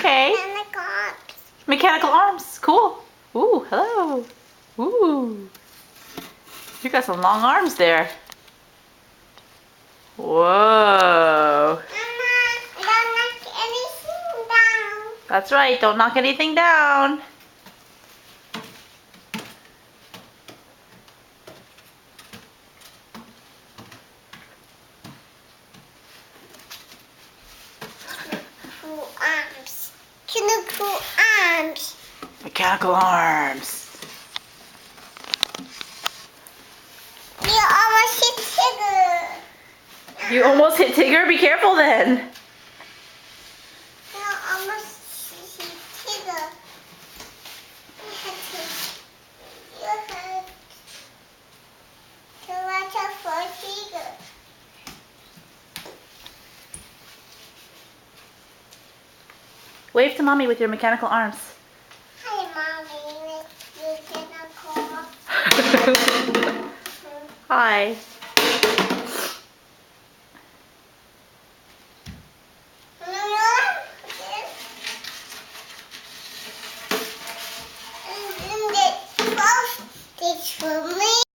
Okay. Mechanical arms. Mechanical arms. Cool. Ooh, hello. Ooh. You got some long arms there. Whoa. Mama, don't knock anything down. That's right. Don't knock anything down. Cool arms. Cool arms. Mechanical arms. You almost hit Tigger. You almost hit Tigger. Be careful then. You almost hit Tigger. You had to watch out for Tigger. Wave to mommy with your mechanical arms. Hi, Mommy. Mechanical. Hi. And then the for